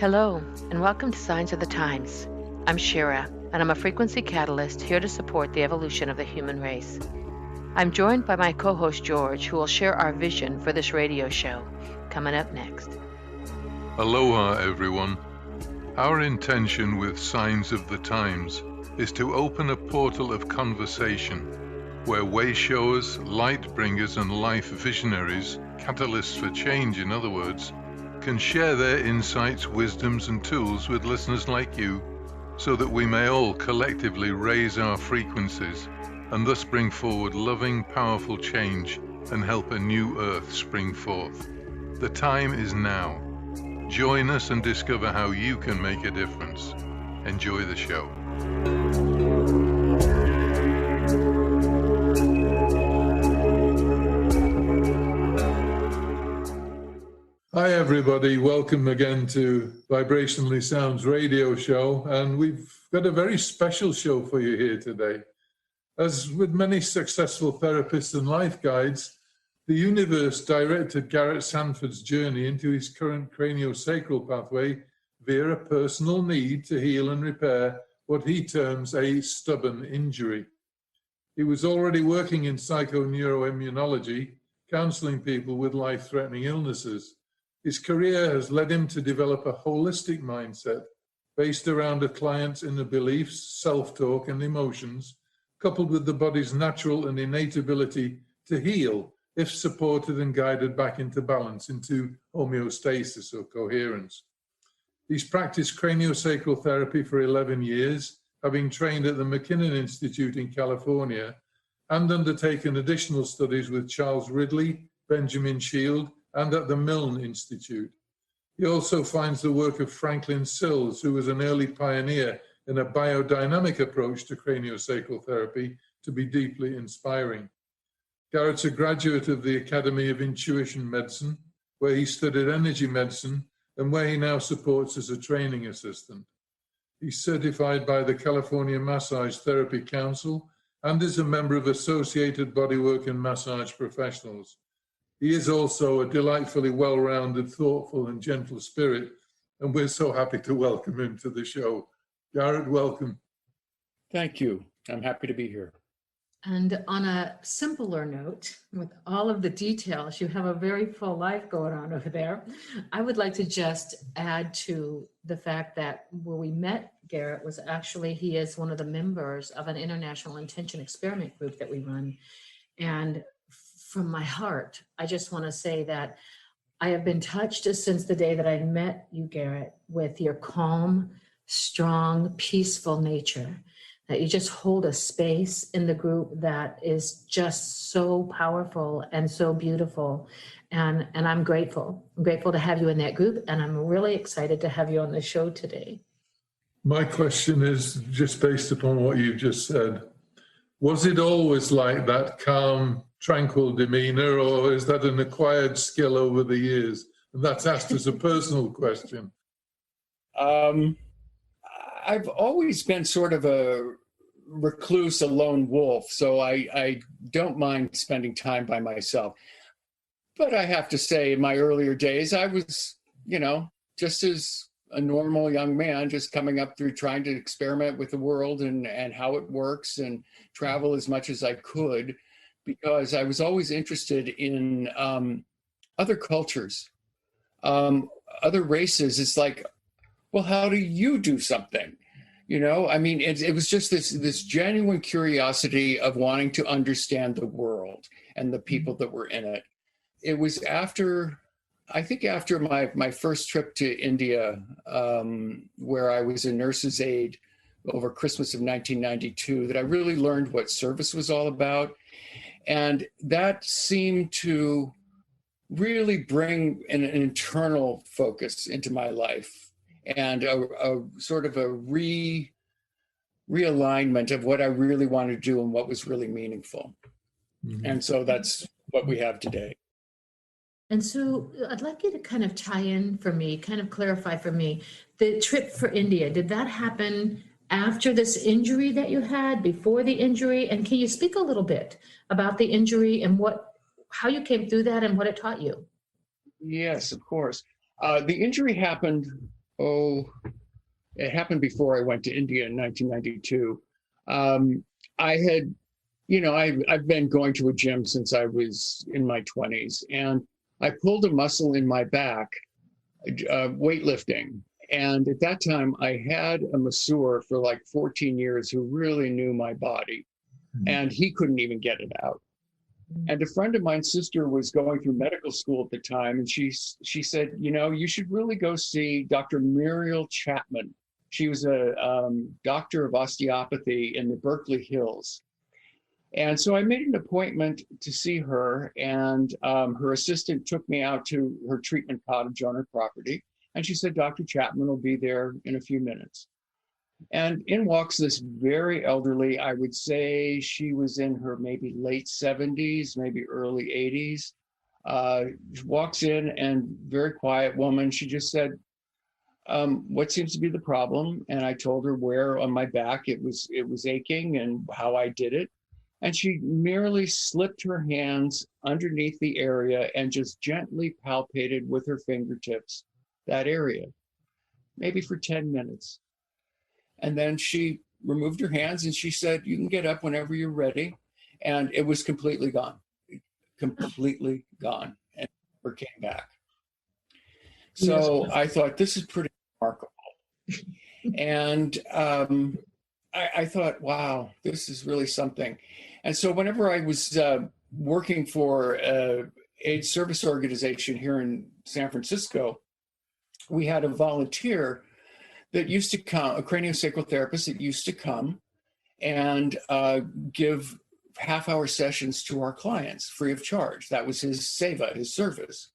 Hello, and welcome to Signs of the Times. I'm Shira, and I'm a frequency catalyst here to support the evolution of the human race. I'm joined by my co-host George, who will share our vision for this radio show, coming up next. Aloha, everyone. Our intention with Signs of the Times is to open a portal of conversation where way showers, light bringers, and life visionaries, catalysts for change in other words, can share their insights, wisdoms, and tools with listeners like you so that we may all collectively raise our frequencies and thus bring forward loving, powerful change and help a new earth spring forth. The time is now. Join us and discover how you can make a difference. Enjoy the show. Hi everybody, welcome again to Vibrationally Sounds radio show, and we've got a very special show for you here today. As with many successful therapists and life guides, the universe directed Garret Sanford's journey into his current cranio-sacral pathway via a personal need to heal and repair what he terms a stubborn injury. He was already working in psychoneuroimmunology, counseling people with life-threatening illnesses. His career has led him to develop a holistic mindset based around a client's inner beliefs, self-talk, and emotions, coupled with the body's natural and innate ability to heal if supported and guided back into balance, into homeostasis or coherence. He's practiced craniosacral therapy for 11 years, having trained at the McKinnon Institute in California, and undertaken additional studies with Charles Ridley, Benjamin Shield, and at the Milne Institute. He also finds the work of Franklin Sills, who was an early pioneer in a biodynamic approach to craniosacral therapy, to be deeply inspiring. Garret's a graduate of the Academy of Intuition Medicine, where he studied energy medicine and where he now supports as a training assistant. He's certified by the California Massage Therapy Council and is a member of Associated Bodywork and Massage Professionals. He is also a delightfully well-rounded, thoughtful, and gentle spirit, and we're so happy to welcome him to the show. Garret, welcome. Thank you. I'm happy to be here. And on a simpler note, with all of the details, you have a very full life going on over there. I would like to just add to the fact that where we met Garret was actually, he is one of the members of an international intention experiment group that we run. And from my heart, I just want to say that I have been touched since the day that I met you, Garret, with your calm, strong, peaceful nature, that you just hold a space in the group that is just so powerful and so beautiful. And I'm grateful. I'm grateful to have you in that group, and I'm really excited to have you on the show today. My question is just based upon what you've just said. Was it always like that calm, tranquil demeanor, or is that an acquired skill over the years? And that's asked as a personal question. I've always been sort of a recluse, a lone wolf, so I don't mind spending time by myself. But I have to say, in my earlier days, I was, just as a normal young man, just coming up through trying to experiment with the world and how it works and travel as much as I could, because I was always interested in other cultures, other races. It's like, well, how do you do something? It was just this genuine curiosity of wanting to understand the world and the people that were in it. It was after my first trip to India, where I was a nurse's aide over Christmas of 1992, that I really learned what service was all about. And that seemed to really bring an internal focus into my life and a sort of a realignment of what I really wanted to do and what was really meaningful. Mm-hmm. And so that's what we have today. And so I'd like you to kind of tie in for me, kind of clarify for me, the trip for India. Did that happen after this injury that you had, before the injury? And can you speak a little bit about the injury and how you came through that and what it taught you? Yes, of course. The injury happened it happened before I went to India in 1992. I had, I've been going to a gym since I was in my 20s, and I pulled a muscle in my back, weightlifting. And at that time, I had a masseur for like 14 years who really knew my body, and he couldn't even get it out. And a friend of mine's sister was going through medical school at the time, and she said, you should really go see Dr. Muriel Chapman. She was a doctor of osteopathy in the Berkeley Hills. And so I made an appointment to see her, and her assistant took me out to her treatment cottage on her property. And she said, Dr. Chapman will be there in a few minutes. And in walks this very elderly, I would say she was in her maybe late 70s, maybe early 80s. Walks in, and very quiet woman. She just said, what seems to be the problem? And I told her where on my back it was aching and how I did it. And she merely slipped her hands underneath the area and just gently palpated with her fingertips that area, maybe for 10 minutes. And then she removed her hands and she said, you can get up whenever you're ready. And it was completely gone, and never came back. So I thought, this is pretty remarkable. And I thought, wow, this is really something. And so whenever I was working for a AIDS service organization here in San Francisco, we had a volunteer that used to come, a craniosacral therapist that used to come and give half-hour sessions to our clients free of charge. That was his seva, his service.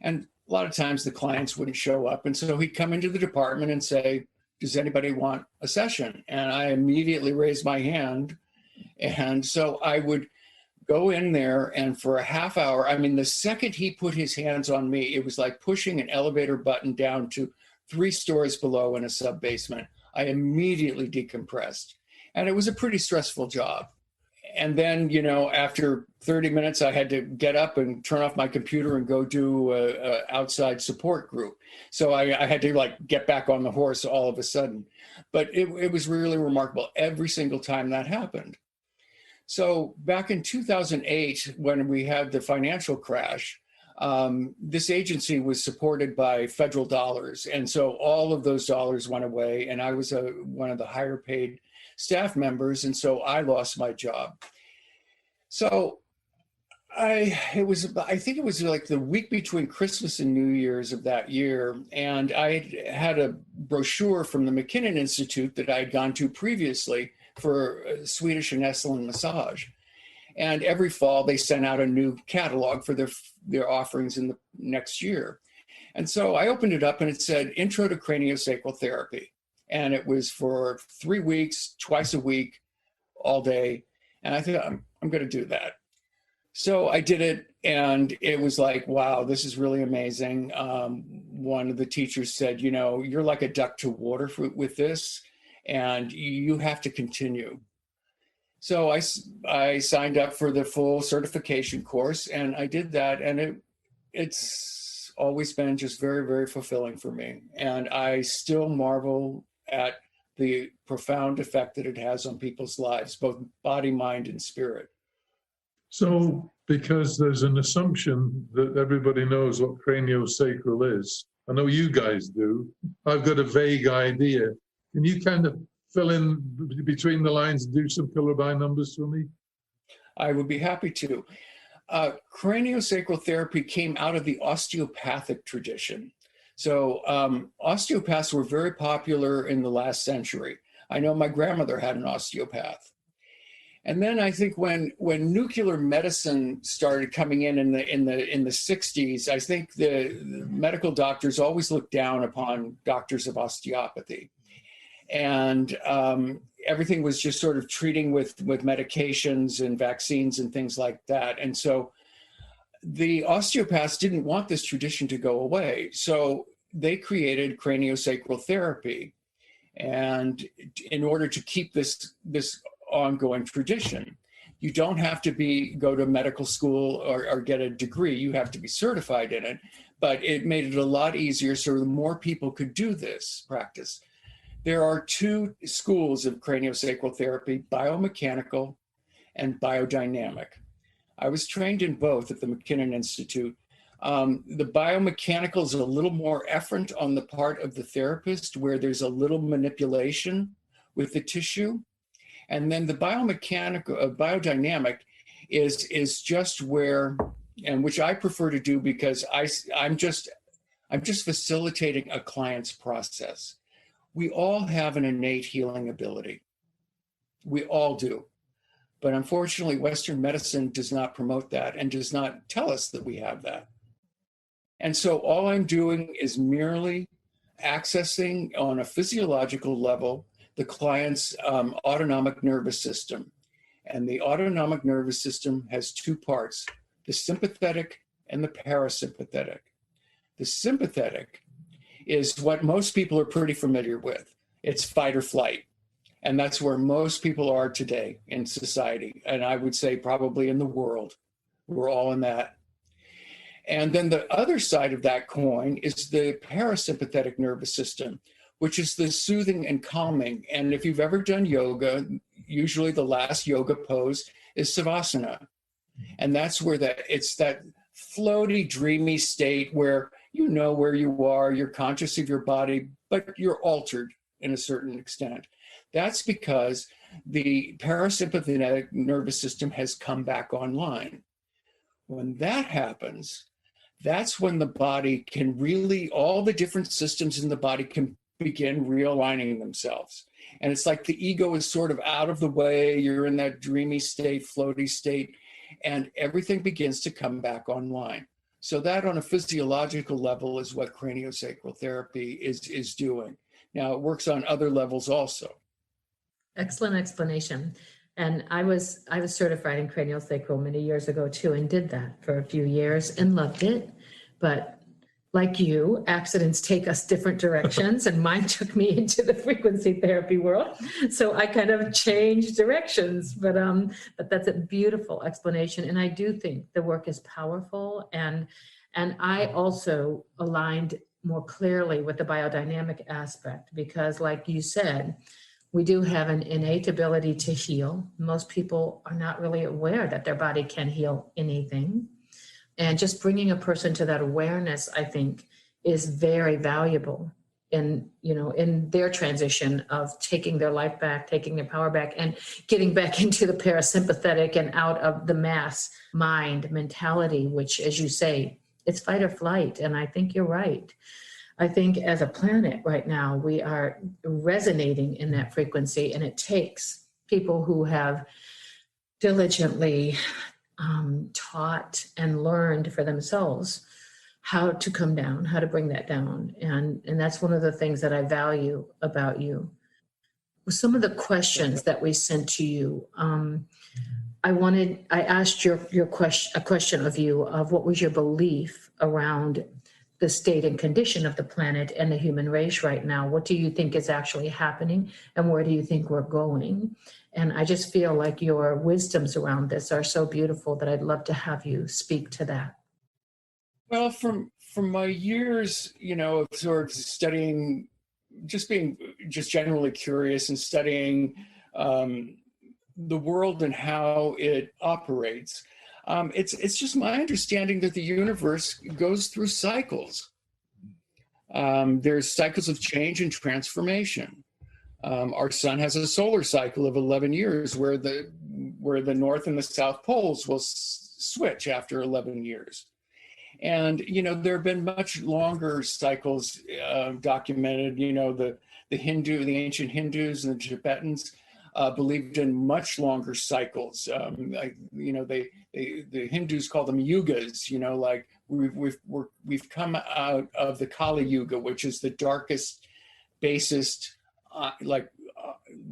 And a lot of times the clients wouldn't show up. And so he'd come into the department and say, does anybody want a session? And I immediately raised my hand. And so I would go in there, and for a half hour, I mean, the second he put his hands on me, it was like pushing an elevator button down to 3 stories below in a sub-basement. I immediately decompressed. And it was a pretty stressful job. And then, after 30 minutes, I had to get up and turn off my computer and go do a outside support group. So I had to get back on the horse all of a sudden. But it was really remarkable every single time that happened. So back in 2008, when we had the financial crash, this agency was supported by federal dollars. And so all of those dollars went away, and I was one of the higher paid staff members. And so I lost my job. So I think it was like the week between Christmas and New Year's of that year. And I had a brochure from the McKinnon Institute that I had gone to previously for Swedish and Esalen massage. And every fall they sent out a new catalog for their offerings in the next year. And so I opened it up and it said Intro to Craniosacral Therapy. And it was for 3 weeks, twice a week, all day. And I thought, I'm going to do that. So I did it, and it was like, wow, this is really amazing. One of the teachers said, you're like a duck to water with this, and you have to continue. So I signed up for the full certification course, and I did that, and it's always been just very, very fulfilling for me. And I still marvel at the profound effect that it has on people's lives, both body, mind, and spirit. So, because there's an assumption that everybody knows what craniosacral is, I know you guys do, I've got a vague idea. Can you kind of fill in between the lines and do some pillar by numbers for me? I would be happy to. Craniosacral therapy came out of the osteopathic tradition. So osteopaths were very popular in the last century. I know my grandmother had an osteopath. And then I think when nuclear medicine started coming in the 60s, I think the medical doctors always looked down upon doctors of osteopathy. And everything was just sort of treating with medications and vaccines and things like that. And so the osteopaths didn't want this tradition to go away. So they created craniosacral therapy. And in order to keep this ongoing tradition, you don't have to go to medical school or get a degree. You have to be certified in it, but it made it a lot easier so the more people could do this practice. There are two schools of craniosacral therapy, biomechanical and biodynamic. I was trained in both at the McKinnon Institute. The biomechanical is a little more effort on the part of the therapist, where there's a little manipulation with the tissue. And then the biodynamic is just where, and which I prefer to do because I'm just facilitating a client's process. We all have an innate healing ability. We all do. But unfortunately, Western medicine does not promote that and does not tell us that we have that. And so all I'm doing is merely accessing on a physiological level the client's autonomic nervous system. And the autonomic nervous system has two parts, the sympathetic and the parasympathetic. The sympathetic is what most people are pretty familiar with. It's fight or flight. And that's where most people are today in society. And I would say probably in the world. We're all in that. And then the other side of that coin is the parasympathetic nervous system, which is the soothing and calming. And if you've ever done yoga, usually the last yoga pose is savasana. And that's where it's that floaty, dreamy state where you know where you are, you're conscious of your body, but you're altered in a certain extent. That's because the parasympathetic nervous system has come back online. When that happens, that's when the body can really, all the different systems in the body can begin realigning themselves. And it's like the ego is sort of out of the way, you're in that dreamy state, floaty state, and everything begins to come back online. So that on a physiological level is what craniosacral therapy is doing. Now it works on other levels also. Excellent explanation. And I was certified in craniosacral many years ago too, and did that for a few years and loved it. But like you, accidents take us different directions, and mine took me into the frequency therapy world. So I kind of changed directions, but that's a beautiful explanation. And I do think the work is powerful. And I also aligned more clearly with the biodynamic aspect, because like you said, we do have an innate ability to heal. Most people are not really aware that their body can heal anything. And just bringing a person to that awareness, I think, is very valuable in their transition of taking their life back, taking their power back, and getting back into the parasympathetic and out of the mass mind mentality, which, as you say, it's fight or flight. And I think you're right. I think as a planet right now, we are resonating in that frequency, and it takes people who have diligently taught and learned for themselves how to come down, how to bring that down. And that's one of the things that I value about you. Some of the questions that we sent to you, I asked a question of you of what was your belief around the state and condition of the planet and the human race right now. What do you think is actually happening, and where do you think we're going? And I just feel like your wisdoms around this are so beautiful that I'd love to have you speak to that. Well, from my years, of sort of studying, being generally curious and studying the world and how it operates, it's just my understanding that the universe goes through cycles. There's cycles of change and transformation. Our sun has a solar cycle of 11 years where the North and the South poles will switch after 11 years. And, there have been much longer cycles documented. The ancient Hindus and the Tibetans believed in much longer cycles. The Hindus call them yugas. Like we've come out of the Kali Yuga, which is the darkest, basest,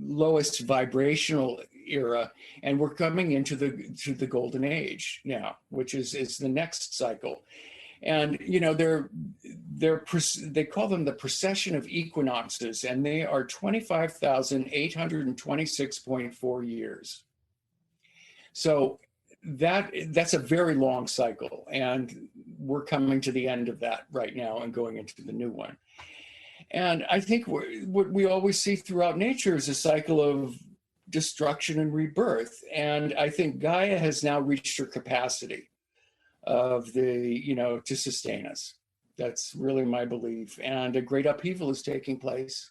lowest vibrational era, and we're coming into the golden age now, which is the next cycle. And they call them the precession of equinoxes, and they are 25,826.4 years. So that's a very long cycle, and we're coming to the end of that right now and going into the new one. And I think what we always see throughout nature is a cycle of destruction and rebirth. And I think Gaia has now reached her capacity of to sustain us. That's really my belief. And a great upheaval is taking place.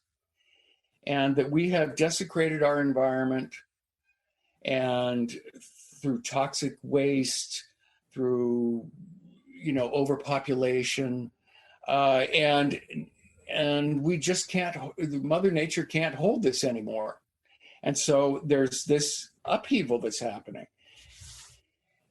And that we have desecrated our environment, and through toxic waste, through overpopulation, and we just can't. Mother Nature can't hold this anymore, and so there's this upheaval that's happening.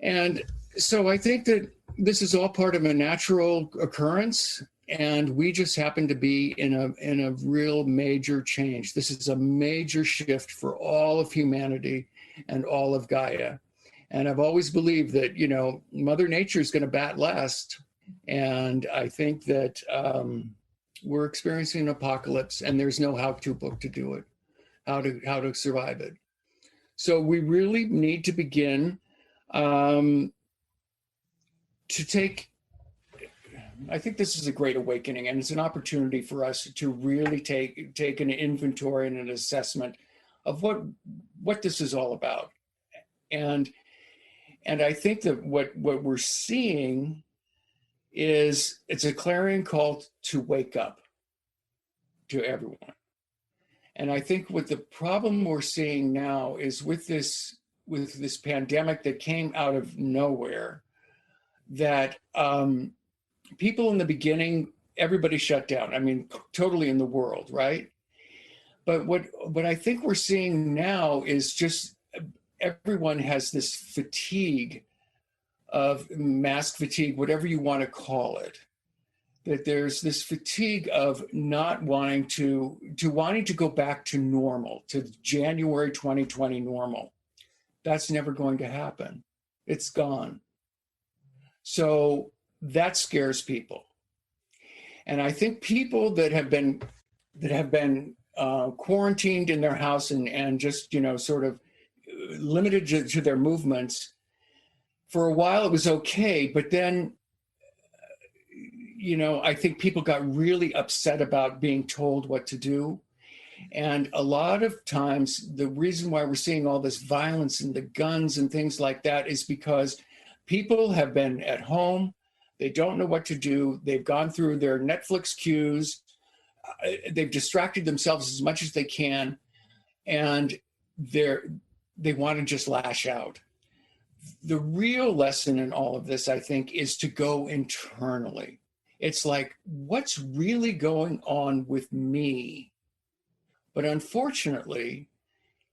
And so I think that this is all part of a natural occurrence, and we just happen to be in a real major change. This is a major shift for all of humanity and all of Gaia. And I've always believed that, Mother Nature is going to bat last. And I think that we're experiencing an apocalypse, and there's no how-to book to do it, how to survive it. So we really need to begin to take, I think this is a great awakening, and it's an opportunity for us to really take an inventory and an assessment of what this is all about. And I think that what we're seeing is it's a clarion call to wake up to everyone. And I think what the problem we're seeing now is with this pandemic that came out of nowhere, that people in the beginning, everybody shut down. I mean, totally in the world, right? But what I think we're seeing now is just everyone has this fatigue of mask fatigue, whatever you want to call it. That there's this fatigue of not wanting to go back to normal, to January 2020 normal. That's never going to happen. It's gone. So that scares people. And I think people that have been quarantined in their house and just, sort of limited to their movements, for a while it was okay, but then, I think people got really upset about being told what to do. And a lot of times, the reason why we're seeing all this violence and the guns and things like that is because people have been at home. They don't know what to do. They've gone through their Netflix queues. They've distracted themselves as much as they can. And they want to just lash out. The real lesson in all of this, I think, is to go internally. It's like, what's really going on with me? But unfortunately,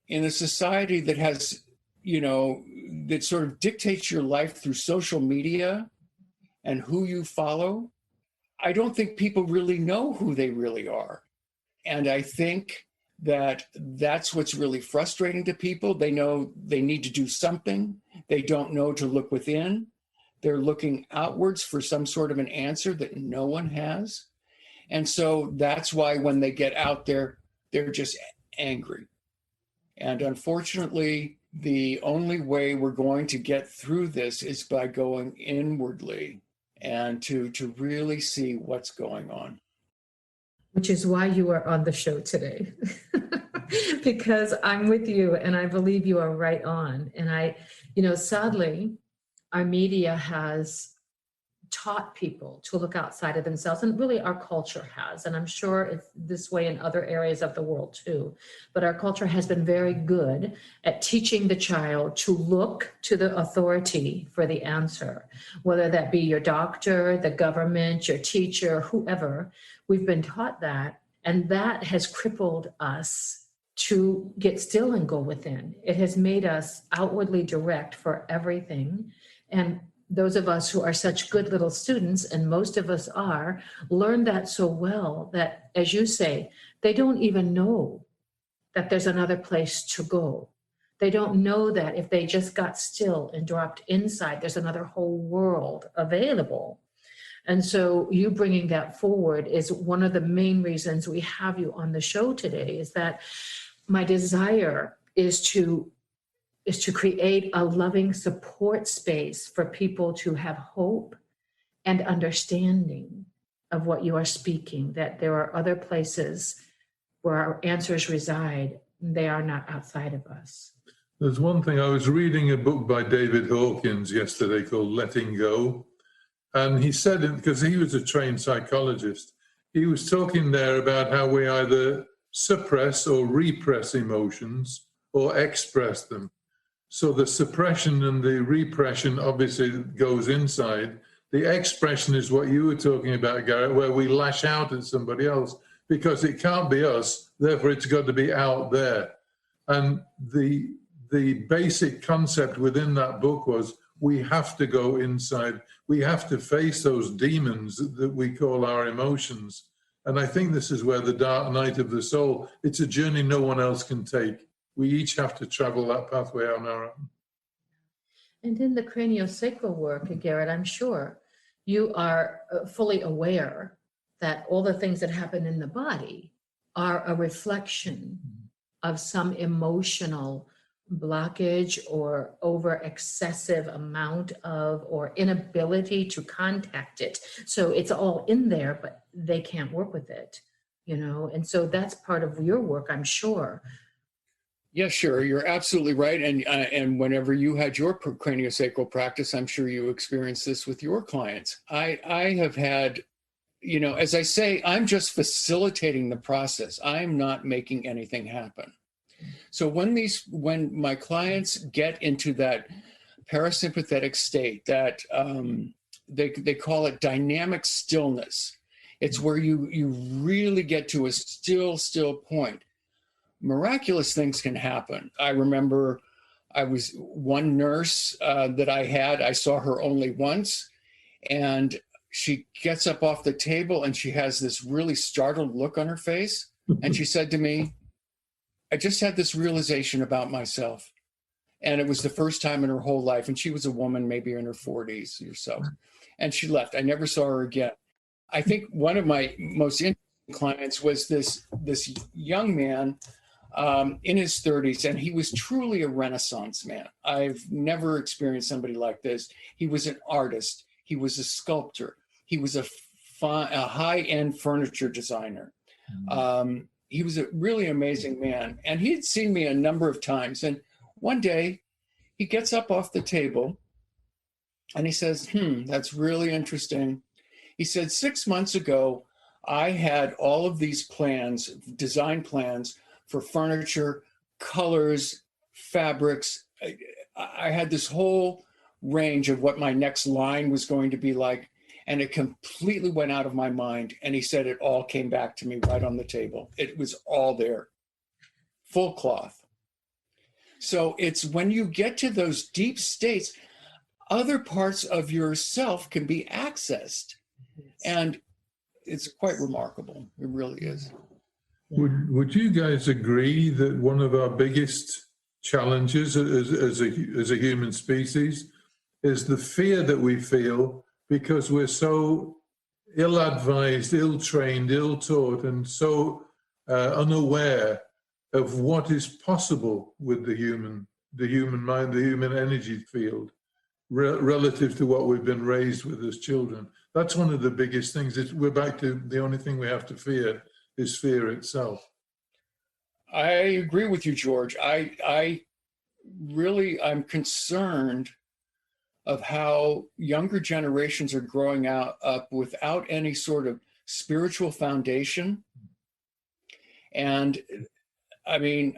in a society that has, that sort of dictates your life through social media and who you follow, I don't think people really know who they really are. And I think that that's what's really frustrating to people. They know they need to do something. They don't know to look within. They're looking outwards for some sort of an answer that no one has. And so that's why when they get out there, they're just angry. And unfortunately, the only way we're going to get through this is by going inwardly and to really see what's going on. Which is why you are on the show today. Because I'm with you and I believe you are right on. And sadly, our media has taught people to look outside of themselves, and really our culture has, and I'm sure it's this way in other areas of the world too, but our culture has been very good at teaching the child to look to the authority for the answer, whether that be your doctor, the government, your teacher, whoever. We've been taught that, and that has crippled us to get still and go within. It has made us outwardly direct for everything. And those of us who are such good little students, and most of us are, learn that so well that, as you say, they don't even know that there's another place to go. They don't know that if they just got still and dropped inside, there's another whole world available. And so you bringing that forward is one of the main reasons we have you on the show today, is that my desire is to create a loving support space for people to have hope and understanding of what you are speaking, that there are other places where our answers reside. They are not outside of us. There's one thing, I was reading a book by David Hawkins yesterday called Letting Go. And he said it because he was a trained psychologist. He was talking there about how we either suppress or repress emotions or express them. So the suppression and the repression obviously goes inside. The expression is what you were talking about, Garret, where we lash out at somebody else because it can't be us, therefore it's got to be out there. And the basic concept within that book was we have to go inside. We have to face those demons that we call our emotions. And I think this is where the dark night of the soul, it's a journey no one else can take. We each have to travel that pathway on our own. And in the craniosacral work, Garret, I'm sure you are fully aware that all the things that happen in the body are a reflection of some emotional blockage or over excessive amount of or inability to contact it. So it's all in there, but they can't work with it, you know? And so that's part of your work, I'm sure. Yeah, sure. You're absolutely right. And whenever you had your craniosacral practice, I'm sure you experienced this with your clients. I have had, you know, as I say, I'm just facilitating the process. I'm not making anything happen. So when my clients get into that parasympathetic state, that they call it dynamic stillness, it's where you really get to a still point. Miraculous things can happen. I remember I was one nurse that I saw her only once, and she gets up off the table and she has this really startled look on her face. And she said to me, I just had this realization about myself. And it was the first time in her whole life. And she was a woman, maybe in her 40s or so. And she left. I never saw her again. I think one of my most interesting clients was this young man in his 30s, and he was truly a Renaissance man. I've never experienced somebody like this. He was an artist. He was a sculptor. He was a high-end furniture designer. He was a really amazing man, and he had seen me a number of times. And one day, he gets up off the table, and he says, that's really interesting. He said, 6 months ago, I had all of these plans, design plans, for furniture, colors, fabrics. I had this whole range of what my next line was going to be like, and it completely went out of my mind. And he said it all came back to me right on the table. It was all there, full cloth. So it's when you get to those deep states, other parts of yourself can be accessed. And it's quite remarkable. It really is. Would you guys agree that one of our biggest challenges as a human species is the fear that we feel because we're so ill-advised, ill-trained, ill-taught, and so unaware of what is possible with the human mind, the human energy field, relative to what we've been raised with as children? That's one of the biggest things. We're back to the only thing we have to fear is fear itself. I agree with you, George. I'm concerned of how younger generations are growing up without any sort of spiritual foundation. And I mean,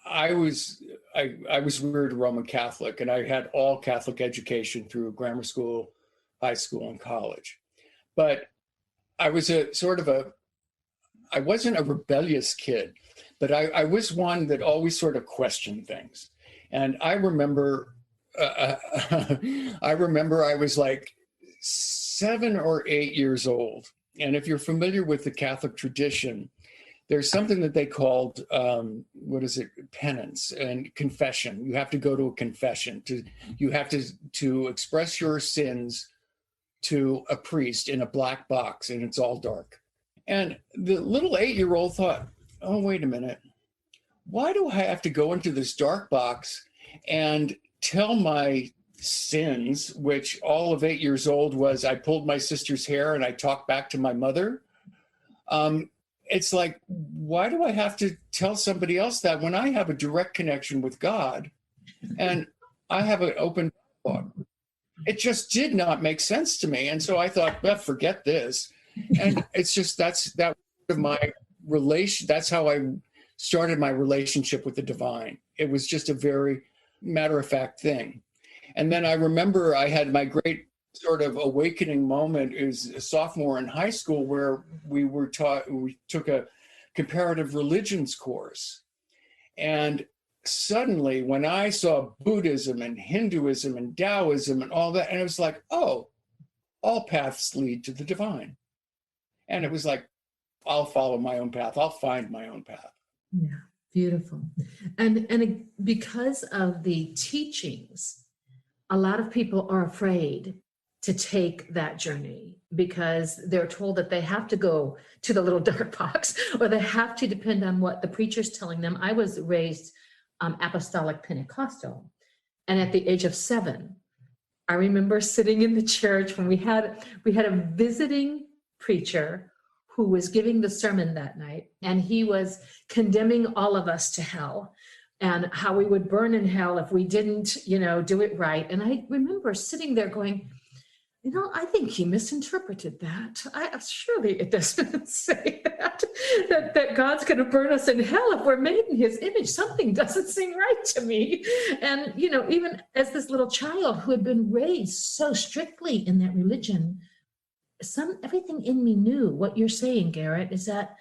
I was reared Roman Catholic, and I had all Catholic education through grammar school, high school, and college. But I was I wasn't a rebellious kid, but I was one that always sort of questioned things. And I remember I was like 7 or 8 years old. And if you're familiar with the Catholic tradition, there's something that they called, penance and confession. You have to go to a confession. You have to express your sins to a priest in a black box, and it's all dark. And the little 8-year-old thought, oh, wait a minute. Why do I have to go into this dark box and tell my sins, which all of 8 years old was I pulled my sister's hair and I talked back to my mother. It's like, why do I have to tell somebody else that when I have a direct connection with God and I have an open dialogue? It just did not make sense to me. And so I thought, well, forget this. And it's just, that's my relation. That's how I started my relationship with the divine. It was just a very matter of fact thing. And then I remember I had my great sort of awakening moment as a sophomore in high school, where we took a comparative religions course. And suddenly when I saw Buddhism and Hinduism and Taoism and all that, and it was like, oh, all paths lead to the divine. And it was like, I'll follow my own path. I'll find my own path. Yeah, beautiful. And because of the teachings, a lot of people are afraid to take that journey because they're told that they have to go to the little dark box, or they have to depend on what the preacher's telling them. I was raised apostolic Pentecostal, and at the age of 7, I remember sitting in the church when we had a visiting preacher who was giving the sermon that night, and he was condemning all of us to hell and how we would burn in hell if we didn't, do it right. And I remember sitting there going, I think he misinterpreted that. Surely it doesn't say that God's going to burn us in hell if we're made in his image. Something doesn't seem right to me. And, even as this little child who had been raised so strictly in that religion, everything in me knew what you're saying, Garret, is that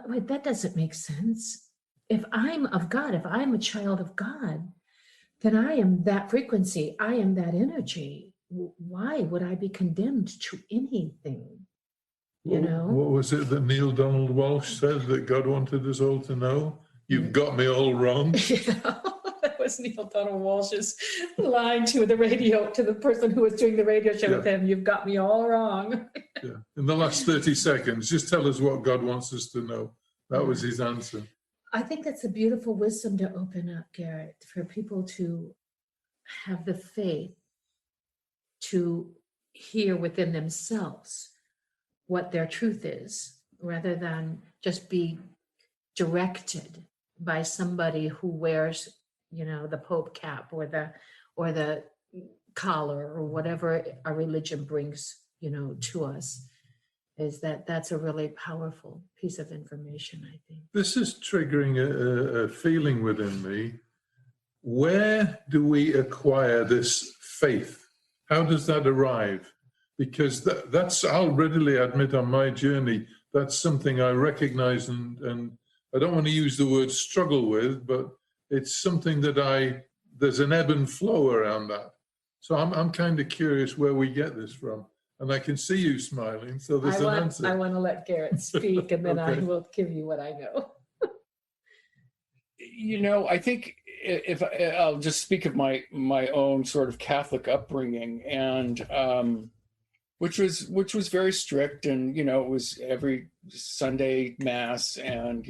wait, that doesn't make sense. If I'm of God, if I'm a child of God, then I am that frequency. I am that energy. Why would I be condemned to anything? What was it that Neil Donald Walsh said that God wanted us all to know? You've got me all wrong. Yeah, that was Neil Donald Walsh's line to the person who was doing the radio show with him. You've got me all wrong. Yeah. In the last 30 seconds, just tell us what God wants us to know. That was his answer. I think that's a beautiful wisdom to open up, Garret, for people to have the faith to hear within themselves what their truth is, rather than just be directed by somebody who wears, the Pope cap or the collar or whatever our religion brings, to us. That's a really powerful piece of information, I think. This is triggering a feeling within me. Where do we acquire this faith? How does that arrive? Because that's, I'll readily admit on my journey, that's something I recognize and I don't want to use the word struggle with, but it's something that there's an ebb and flow around that. So I'm kind of curious where we get this from. And I can see you smiling, so there's an answer. I want to let Garret speak, and then okay. I will give you what I know. I think if I'll just speak of my own sort of Catholic upbringing, and which was very strict, and it was every Sunday mass, and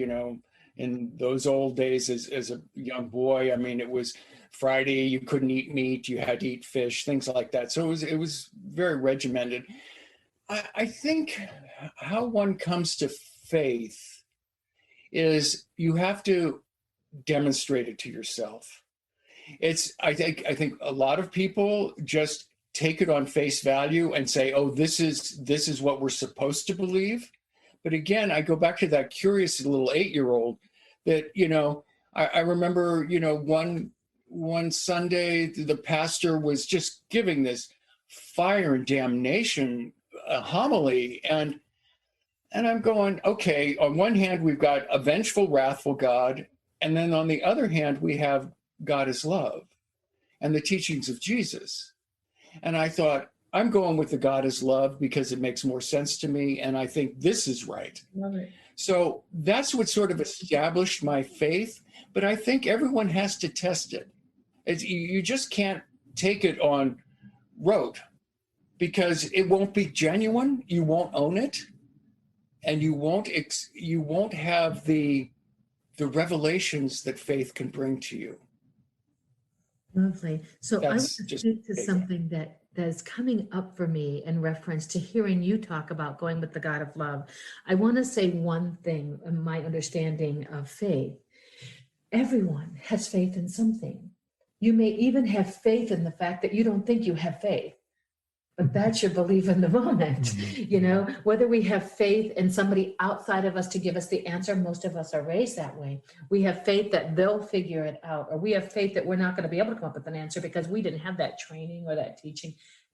in those old days as a young boy, I mean, it was Friday you couldn't eat meat, you had to eat fish, things like that. So it was very regimented. I think how one comes to faith is you have to demonstrate it to yourself. I think a lot of people just take it on face value and say, oh, this is what we're supposed to believe. But again, I go back to that curious little 8-year-old that, I remember, one Sunday, the pastor was just giving this fire and damnation homily. And I'm going, okay, on one hand, we've got a vengeful, wrathful God. And then on the other hand, we have God is love and the teachings of Jesus. And I thought, I'm going with the God is love because it makes more sense to me. And I think this is right. Love it. So that's what sort of established my faith. But I think everyone has to test it. You just can't take it on rote because it won't be genuine. You won't own it. And you won't have the revelations that faith can bring to you. Lovely. So I want That's to just speak to basic. something that is coming up for me in reference to hearing you talk about going with the God of love. I want to say one thing in my understanding of faith. Everyone has faith in something. You may even have faith in the fact that you don't think you have faith, but that's your belief in the moment. You know, whether we have faith in somebody outside of us to give us the answer, most of us are raised that way. We have faith that they'll figure it out, or we have faith that we're not going to be able to come up with an answer because we didn't have that training or that teaching.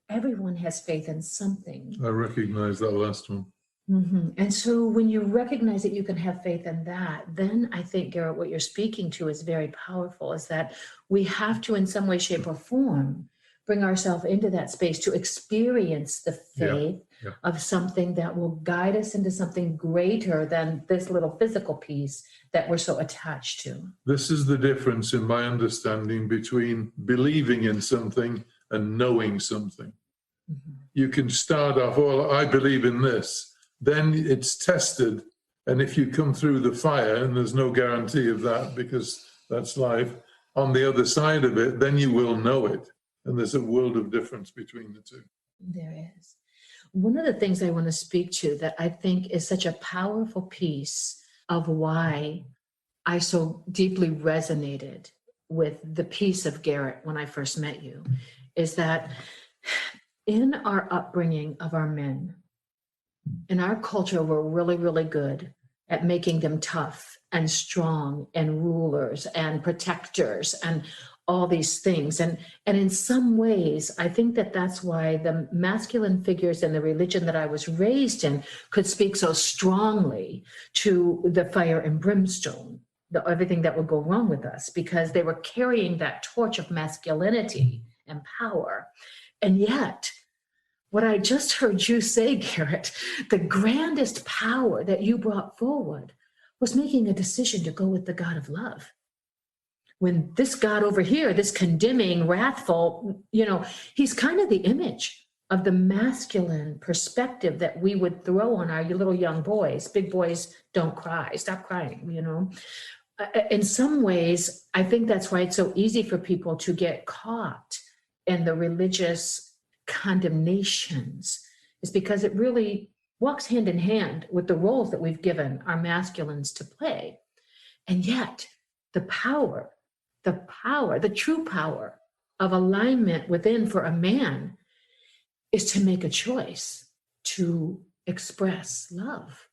Everyone has faith in something. I recognize that last one. And so when you recognize that you can have faith in that, then I think, Garret, what you're speaking to is very powerful, is that we have to, in some way, shape, or form, bring ourselves into that space to experience the faith of something that will guide us into something greater than this little physical piece that we're so attached to. This is the difference in my understanding between believing in something and knowing something. You can start off, well, I believe in this. Then it's tested. And if you come through the fire, and there's no guarantee of that because that's life, on the other side of it, then you will know it. And there's a world of difference between the two. There is. One of the things I want to speak to that I think is such a powerful piece of why I so deeply resonated with the piece of Garret when I first met you is that in our upbringing of our men, in our culture, we're really, really good at making them tough and strong and rulers and protectors and all these things. And in some ways, I think that that's why the masculine figures in the religion that I was raised in could speak so strongly to the fire and brimstone, everything that would go wrong with us, because they were carrying that torch of masculinity and power. And yet, what I just heard you say, Garret, the grandest power that you brought forward was making a decision to go with the God of love. When this God over here, this condemning, wrathful, you know, he's kind of the image of the masculine perspective that we would throw on our little young boys. Big boys don't cry, stop crying, you know. In some ways, I think that's why it's so easy for people to get caught in the religious condemnations, is because it really walks hand in hand with the roles that we've given our masculines to play. And yet the true power of alignment within for a man is to make a choice to express love,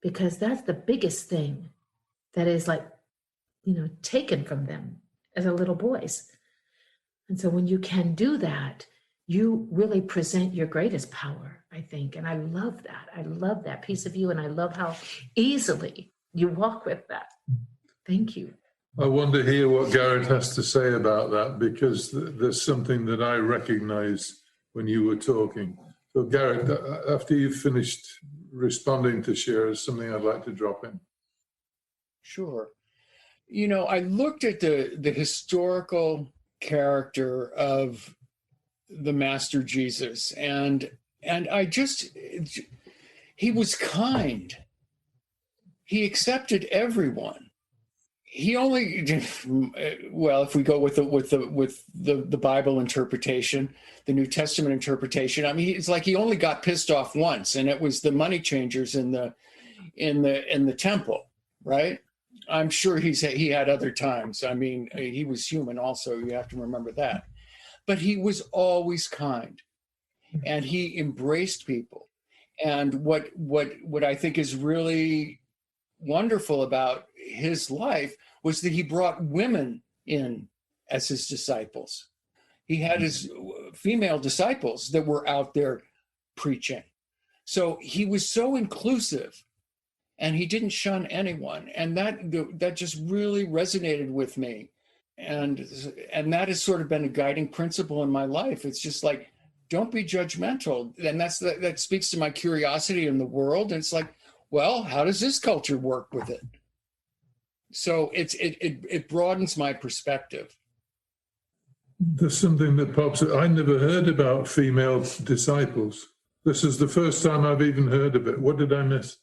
because that's the biggest thing that is, like, you know, taken from them as a little boys. And so when you can do that, you really present your greatest power, I think. And I love that. I love that piece of you. And I love how easily you walk with that. Thank you. I want to hear what Garret has to say about that, because there's something that I recognize when you were talking. So Garret, after you've finished responding to Shira, something I'd like to drop in. Sure. You know, I looked at the historical character of the Master Jesus, and I just, he was kind. He accepted everyone. He only, well, if we go with the Bible interpretation, the New Testament interpretation, I mean, it's like he only got pissed off once, and it was the money changers in the temple, right? I'm sure he had other times. I mean, he was human also. You have to remember that. But he was always kind, and he embraced people. And what I think is really wonderful about his life was that he brought women in as his disciples. He had his female disciples that were out there preaching. So he was so inclusive, and he didn't shun anyone. And that just really resonated with me. And that has sort of been a guiding principle in my life. It's just like, don't be judgmental. And that speaks to my curiosity in the world. And it's like, well, how does this culture work with it? So it broadens my perspective. There's something that pops up. I never heard about female disciples. This is the first time I've even heard of it. What did I miss?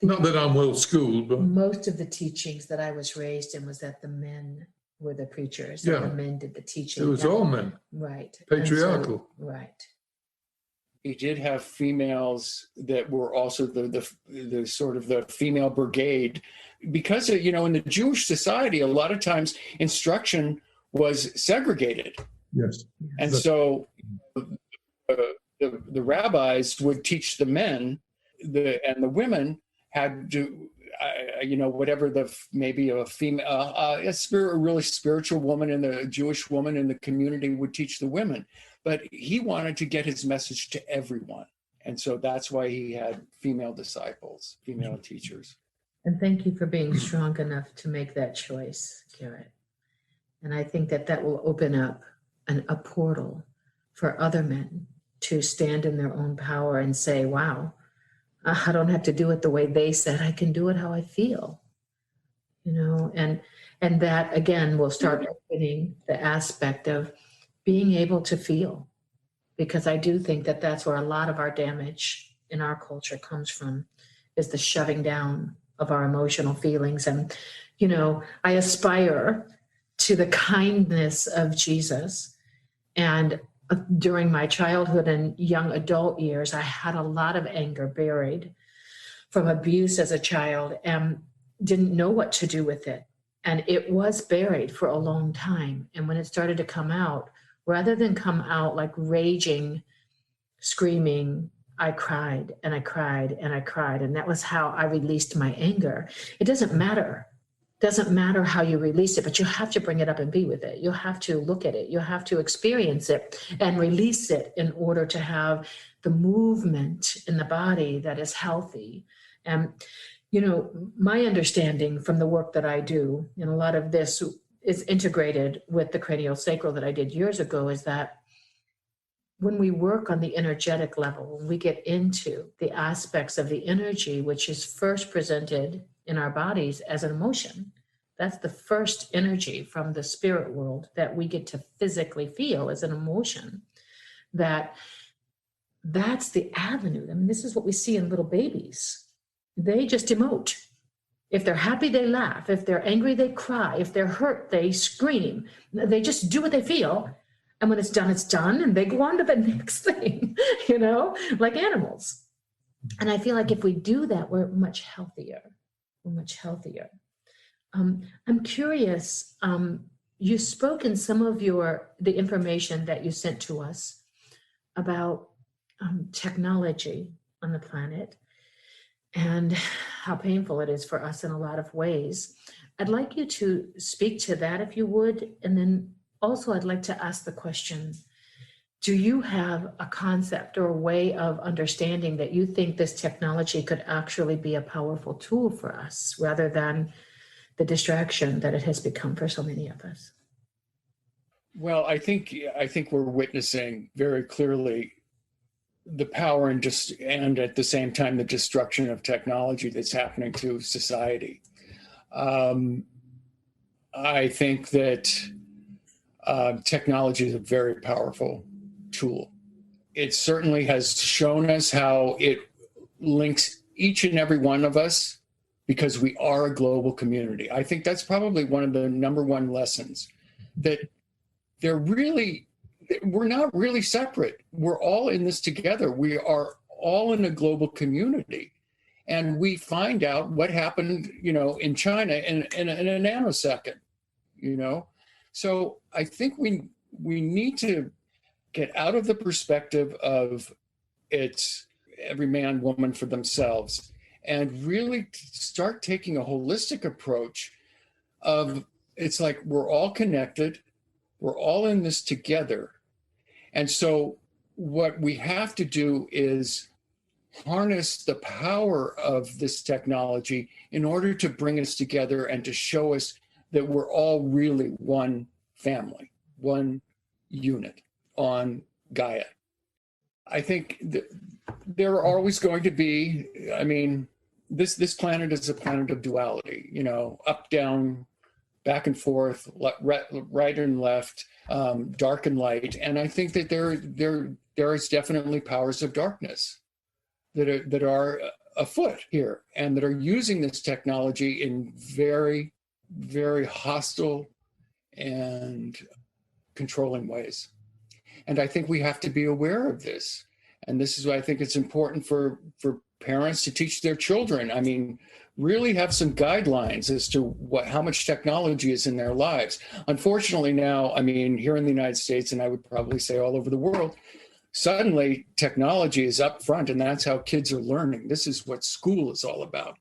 Not that I'm well schooled, but most of the teachings that I was raised in was that the men were the preachers, Yeah. and the men did the teaching. It was all men, Right. patriarchal. Right. He did have females that were also the sort of the female brigade, because you know, in the Jewish society, a lot of times instruction was segregated, Yes. and so the rabbis would teach the men, and the women had to, you know, whatever maybe a female, a really spiritual woman and a Jewish woman in the community would teach the women. But he wanted to get his message to everyone. And so that's why he had female disciples, female teachers. And thank you for being strong enough to make that choice, Garret. And I think that that will open up a portal for other men to stand in their own power and say, wow, I don't have to do it the way they said. I can do it how I feel, you know, and that again will start opening the aspect of being able to feel, because I do think that that's where a lot of our damage in our culture comes from, is the shoving down of our emotional feelings. And, you know, I aspire to the kindness of Jesus. And during my childhood and young adult years, I had a lot of anger buried from abuse as a child and didn't know what to do with it. And it was buried for a long time. And when it started to come out, rather than come out like raging, screaming, I cried and I cried and I cried. And that was how I released my anger. It doesn't matter. Doesn't matter how you release it, but you have to bring it up and be with it. You have to look at it. You have to experience it and release it in order to have the movement in the body that is healthy. And, you know, my understanding from the work that I do, and a lot of this is integrated with the craniosacral that I did years ago, is that when we work on the energetic level, when we get into the aspects of the energy, which is first presented in our bodies as an emotion, that's the first energy from the spirit world that we get to physically feel as an emotion, that's the avenue. I mean, this is what we see in little babies. They just emote. If they're happy, they laugh. If they're angry, they cry. If they're hurt, they scream. They just do what they feel. And when it's done, and they go on to the next thing, you know, like animals. And I feel like if we do that, we're much healthier. We're much healthier. I'm curious, you spoke in some of the information that you sent to us about technology on the planet and how painful it is for us in a lot of ways. I'd like you to speak to that if you would. And then also I'd like to ask the question, do you have a concept or a way of understanding that you think this technology could actually be a powerful tool for us rather than the distraction that it has become for so many of us? Well, I think we're witnessing very clearly the power and at the same time the destruction of technology that's happening to society. I think that technology is a very powerful tool. It certainly has shown us how it links each and every one of us because we are a global community. I think that's probably one of the number one lessons, that we're not really separate. We're all in this together. We are all in a global community. And we find out what happened, you know, in China in a nanosecond, you know? So I think we need to get out of the perspective of it's every man, woman for themselves, and really start taking a holistic approach of it's like we're all connected, we're all in this together. And so what we have to do is harness the power of this technology in order to bring us together and to show us that we're all really one family, one unit on Gaia. I think there are always going to be, I mean, this planet is a planet of duality, you know, up, down, back and forth, right and left, dark and light. And I think that there is definitely powers of darkness that are afoot here and that are using this technology in very, very hostile and controlling ways. And I think we have to be aware of this. And this is why I think it's important for parents to teach their children. I mean, really have some guidelines as to how much technology is in their lives. Unfortunately now, I mean, here in the United States, and I would probably say all over the world, suddenly technology is up front, and that's how kids are learning. This is what school is all about.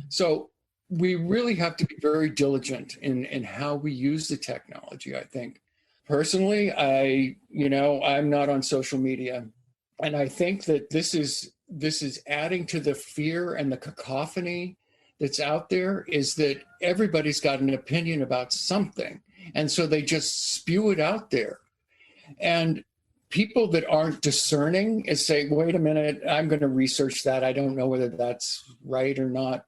So we really have to be very diligent in how we use the technology, I think. Personally, I'm not on social media. And I think that this is adding to the fear and the cacophony that's out there, is that everybody's got an opinion about something. And so they just spew it out there. And people that aren't discerning is say, wait a minute, I'm going to research that. I don't know whether that's right or not.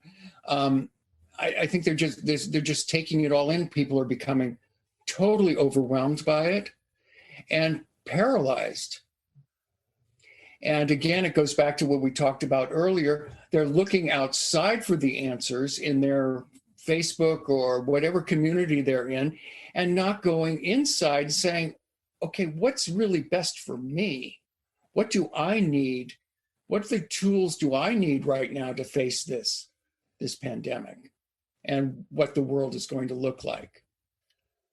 I think they're just taking it all in. People are becoming totally overwhelmed by it and paralyzed. And again, it goes back to what we talked about earlier. They're looking outside for the answers in their Facebook or whatever community they're in, and not going inside saying, okay, what's really best for me? What do I need? What the tools do I need right now to face this pandemic and what the world is going to look like?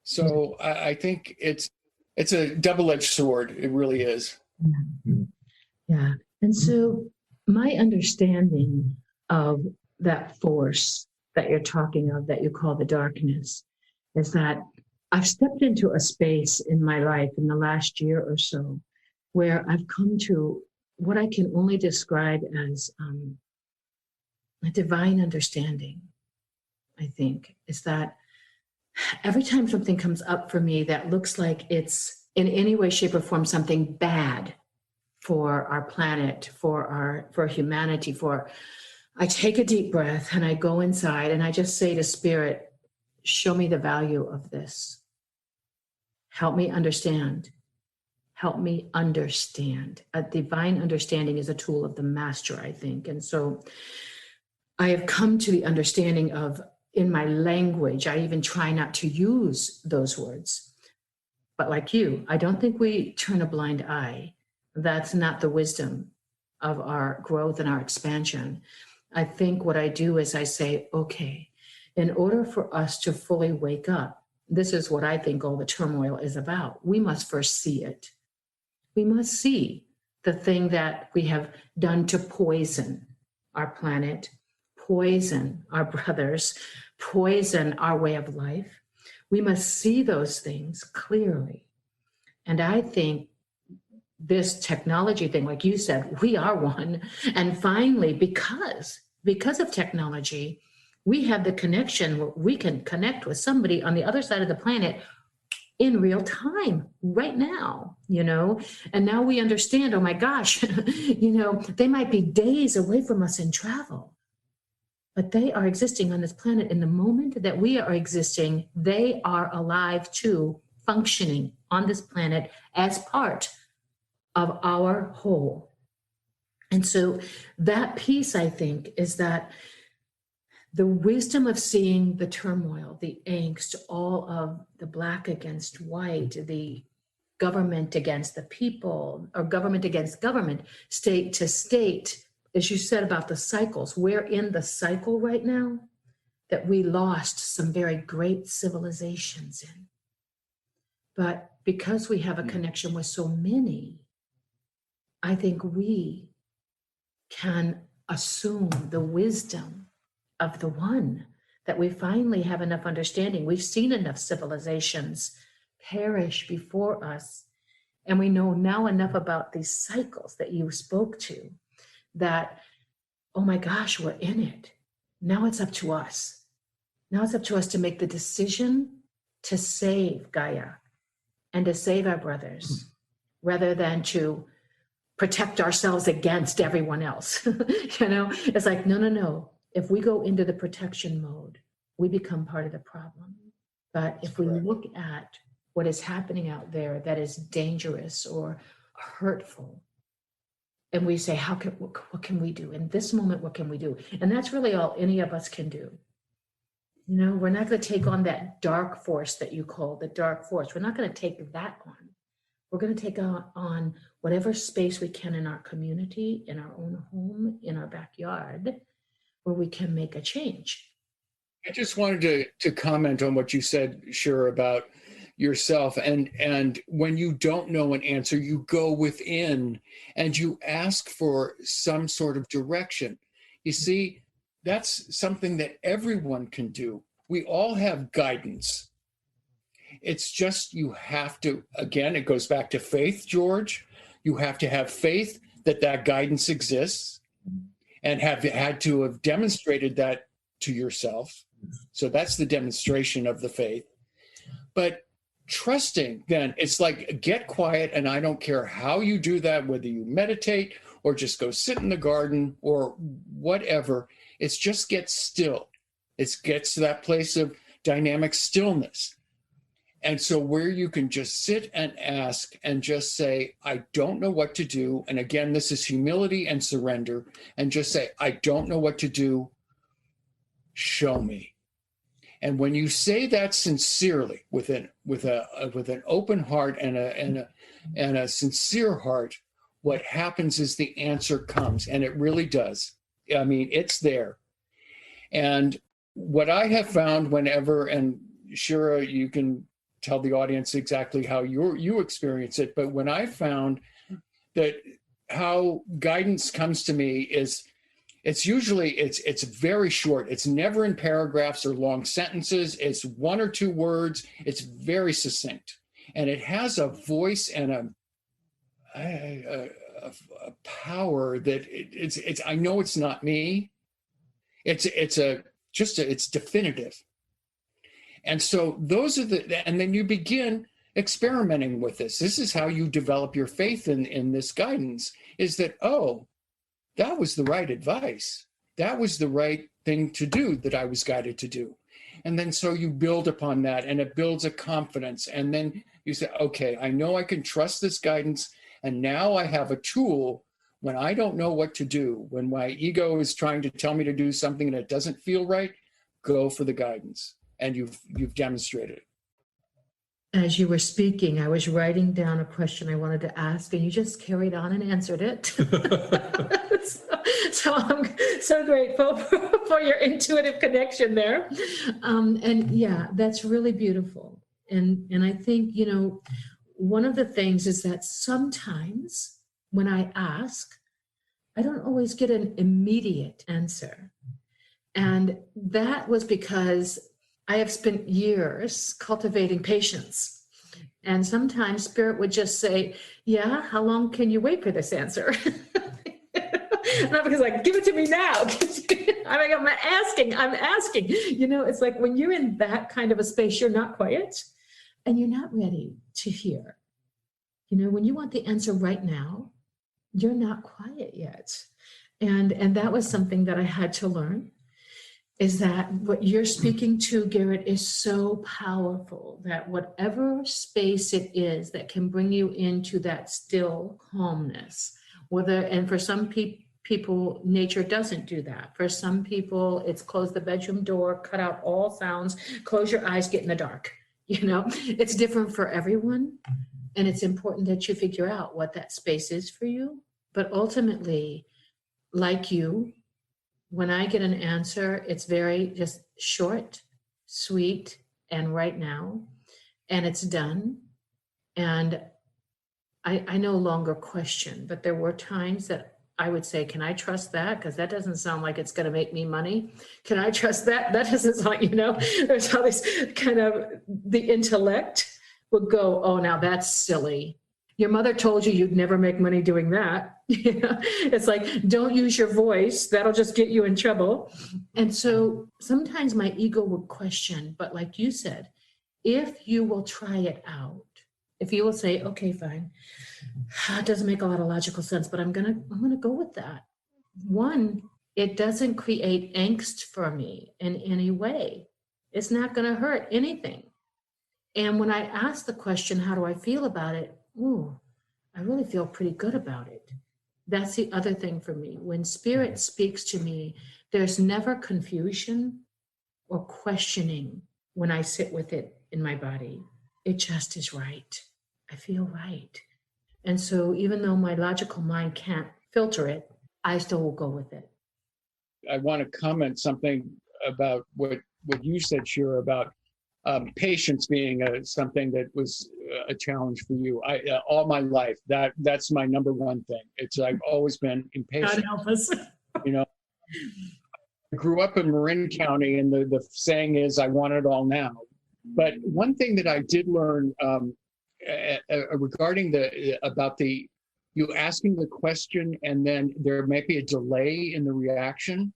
So I think it's a double-edged sword. It really is. Yeah. And so my understanding of that force that you're talking of, that you call the darkness, is that I've stepped into a space in my life in the last year or so where I've come to what I can only describe as a divine understanding, I think, is that every time something comes up for me that looks like it's in any way, shape, or form something bad for our planet, for humanity, I take a deep breath and I go inside and I just say to Spirit, show me the value of this. Help me understand. Help me understand. A divine understanding is a tool of the master, I think. And so I have come to the understanding of, in my language, I even try not to use those words. But like you, I don't think we turn a blind eye. That's not the wisdom of our growth and our expansion. I think what I do is I say, okay, in order for us to fully wake up, this is what I think all the turmoil is about. We must first see it. We must see the thing that we have done to poison our planet, poison our brothers, poison our way of life. We must see those things clearly. And I think this technology thing, like you said, we are one. And finally, because of technology, we have the connection where we can connect with somebody on the other side of the planet in real time right now, and now we understand, oh my gosh, they might be days away from us in travel, but they are existing on this planet in the moment that we are existing. They are alive too, functioning on this planet as part of our whole. And so that piece, I think, is that the wisdom of seeing the turmoil, the angst, all of the Black against white, the government against the people, or government against government, state to state, as you said about the cycles, we're in the cycle right now that we lost some very great civilizations in. But because we have a connection with so many, I think we can assume the wisdom of the one, that we finally have enough understanding. We've seen enough civilizations perish before us, and we know now enough about these cycles that you spoke to, that, oh my gosh, we're in it. Now it's up to us. Now it's up to us to make the decision to save Gaia and to save our brothers, rather than to protect ourselves against everyone else. It's like, no. If we go into the protection mode, we become part of the problem. But if we look at what is happening out there that is dangerous or hurtful, and we say, what can we do? In this moment, what can we do? And that's really all any of us can do. You know, we're not going to take on that dark force that you call the dark force. We're not going to take that on. We're going to take on whatever space we can in our community, in our own home, in our backyard, where we can make a change. I just wanted to comment on what you said, Shira, about yourself. And when you don't know an answer, you go within and you ask for some sort of direction. You see, that's something that everyone can do. We all have guidance. It's just you have to, again, it goes back to faith, George. You have to have faith that that guidance exists and have had to have demonstrated that to yourself. So that's the demonstration of the faith. But trusting, then, it's like get quiet, and I don't care how you do that, whether you meditate or just go sit in the garden or whatever. It's just get still. It gets to that place of dynamic stillness. And so where you can just sit and ask and just say, I don't know what to do. And again, this is humility and surrender. And just say, I don't know what to do. Show me. And when you say that sincerely, with an open heart and a sincere heart, what happens is the answer comes, and it really does. I mean, it's there. And what I have found whenever, and Shira, you can tell the audience exactly how you experience it, but when I found that how guidance comes to me is, it's usually, it's very short. It's never in paragraphs or long sentences. It's one or two words. It's very succinct. And it has a voice and a power that it's I know it's not me. It's definitive. And so those are and then you begin experimenting with this. This is how you develop your faith in this guidance, is that, oh, that was the right advice. That was the right thing to do that I was guided to do. And then so you build upon that, and it builds a confidence. And then you say, okay, I know I can trust this guidance. And now I have a tool when I don't know what to do, when my ego is trying to tell me to do something and it doesn't feel right, go for the guidance. And you've demonstrated it. As you were speaking, I was writing down a question I wanted to ask, and you just carried on and answered it. So I'm so grateful for your intuitive connection there. And yeah, that's really beautiful. And I think, you know, one of the things is that sometimes when I ask, I don't always get an immediate answer. And that was because I have spent years cultivating patience. And sometimes Spirit would just say, yeah, how long can you wait for this answer? Not because like, give it to me now. I'm asking. You know, it's like when you're in that kind of a space, you're not quiet and you're not ready to hear. You know, when you want the answer right now, you're not quiet yet. And that was something that I had to learn. Is that what you're speaking to, Garret, is so powerful that whatever space it is that can bring you into that still calmness, and for some people, nature doesn't do that. For some people, it's close the bedroom door, cut out all sounds, close your eyes, get in the dark. You know, it's different for everyone. And it's important that you figure out what that space is for you. But ultimately, like you, when I get an answer, it's very just short, sweet, and right now, and it's done. And I no longer question, but there were times that I would say, can I trust that? Because that doesn't sound like it's going to make me money. Can I trust that? That doesn't sound like, you know, there's all this kind of, the intellect would go, oh, now that's silly. Your mother told you you'd never make money doing that. It's like, don't use your voice. That'll just get you in trouble. And so sometimes my ego would question, but like you said, if you will try it out, if you will say, okay, fine, it doesn't make a lot of logical sense, but I'm gonna go with that. One, it doesn't create angst for me in any way. It's not gonna hurt anything. And when I ask the question, how do I feel about it? Ooh, I really feel pretty good about it. That's the other thing for me. When Spirit speaks to me, there's never confusion. or questioning when I sit with it in my body. It just is right. I feel right. And so even though my logical mind can't filter it, I still will go with it. I want to comment something about what you said, Shira, about patience being something that was a challenge for you. All my life, that's my number one thing. I've always been impatient. God help us. You know, I grew up in Marin County, and the saying is, "I want it all now." But one thing that I did learn regarding you asking the question and then there might be a delay in the reaction.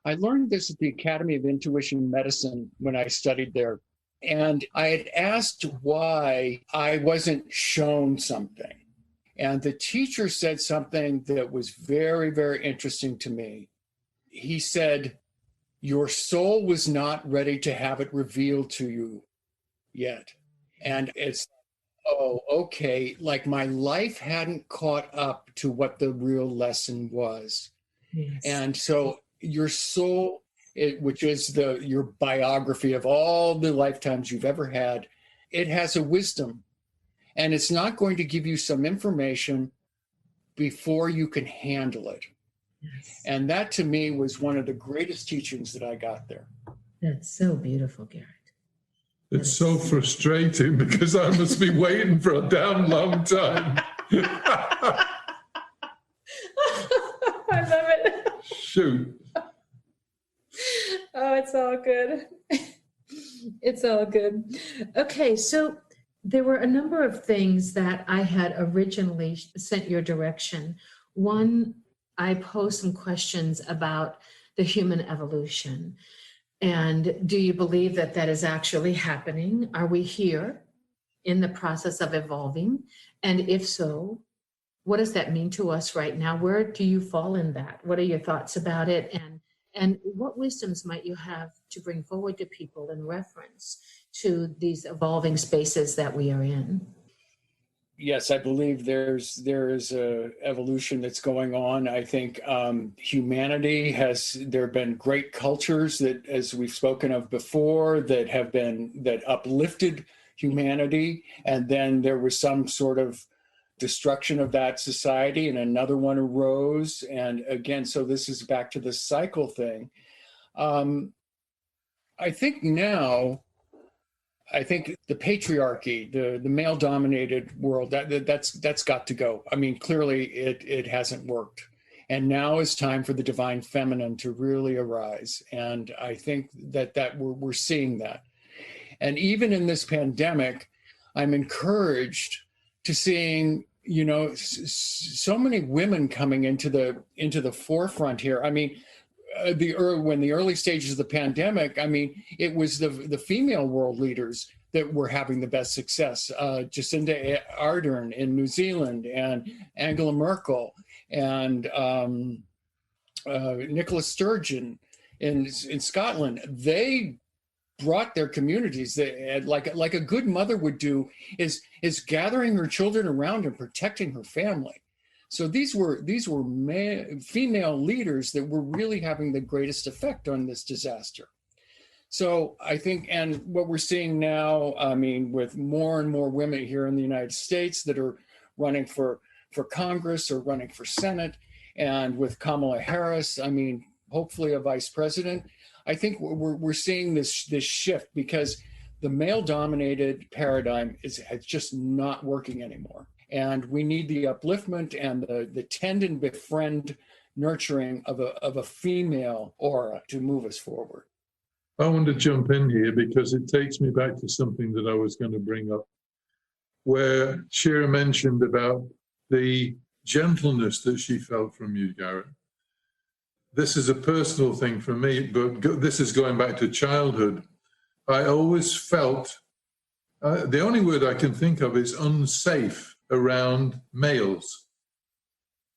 I learned this at the Academy of Intuition Medicine when I studied there. And I had asked why I wasn't shown something. And the teacher said something that was very, very interesting to me. He said, "Your soul was not ready to have it revealed to you yet." And it's, oh, okay, like my life hadn't caught up to what the real lesson was. Yes. And so your soul, which is your biography of all the lifetimes you've ever had, it has a wisdom. And it's not going to give you some information before you can handle it. Yes. And that to me was one of the greatest teachings that I got there. That's so beautiful, Garret. It's so frustrating because I must be waiting for a damn long time. I love it. Shoot. Oh, it's all good. It's all good. Okay, so there were a number of things that I had originally sent your direction. One, I posed some questions about the human evolution. And do you believe that that is actually happening? Are we here in the process of evolving? And if so, what does that mean to us right now? Where do you fall in that? What are your thoughts about it? And what wisdoms might you have to bring forward to people in reference to these evolving spaces that we are in? Yes, I believe there is a evolution that's going on. I think humanity there have been great cultures that, as we've spoken of before, that uplifted humanity, and then there was some sort of destruction of that society, and another one arose. And again, so this is back to the cycle thing. I think now. I think the patriarchy, the male-dominated world, that's got to go. I mean, clearly it hasn't worked. And now is time for the divine feminine to really arise. And I think that we're seeing that. And even in this pandemic, I'm encouraged to seeing, so many women coming into the forefront here. I mean, when the early stages of the pandemic, I mean, it was the female world leaders that were having the best success. Jacinda Ardern in New Zealand, and Angela Merkel, and Nicola Sturgeon in Scotland. They brought their communities, like a good mother would do, is gathering her children around and protecting her family. So these were female leaders that were really having the greatest effect on this disaster. So I think, and what we're seeing now, I mean, with more and more women here in the United States that are running for Congress or running for Senate, and with Kamala Harris, I mean, hopefully a vice president, I think we're seeing this shift because the male-dominated paradigm is just not working anymore. And we need the upliftment and the tend and befriend nurturing of a female aura to move us forward. I want to jump in here because it takes me back to something that I was going to bring up, where Shira mentioned about the gentleness that she felt from you, Garret. This is a personal thing for me, but this is going back to childhood. I always felt, the only word I can think of is unsafe around males.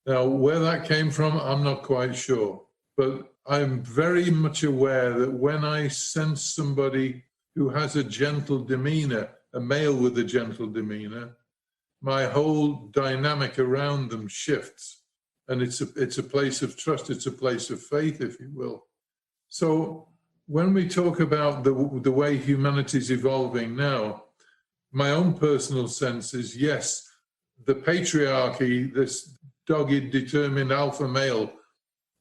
Now, where that came from, I'm not quite sure, but I'm very much aware that when I sense somebody who has a gentle demeanor, a male with a gentle demeanor, my whole dynamic around them shifts. And it's a place of trust, it's a place of faith, if you will. So when we talk about the way humanity is evolving now, my own personal sense is, yes, the patriarchy, this dogged, determined alpha male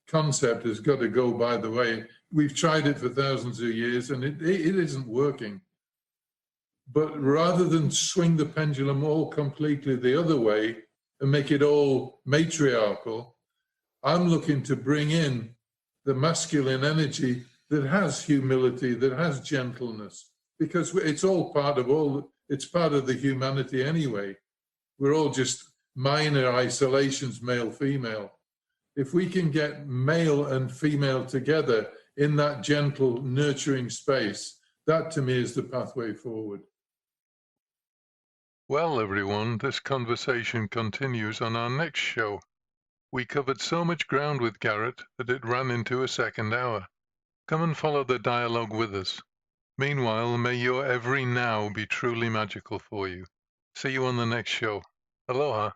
concept has got to go by the way. We've tried it for thousands of years and it isn't working. But rather than swing the pendulum all completely the other way and make it all matriarchal, I'm looking to bring in the masculine energy that has humility, that has gentleness, because it's all part of it's part of the humanity anyway. We're all just minor isolations, male, female. If we can get male and female together in that gentle, nurturing space, that to me is the pathway forward. Well, everyone, this conversation continues on our next show. We covered so much ground with Garret that it ran into a second hour. Come and follow the dialogue with us. Meanwhile, may your every now be truly magical for you. See you on the next show. Aloha.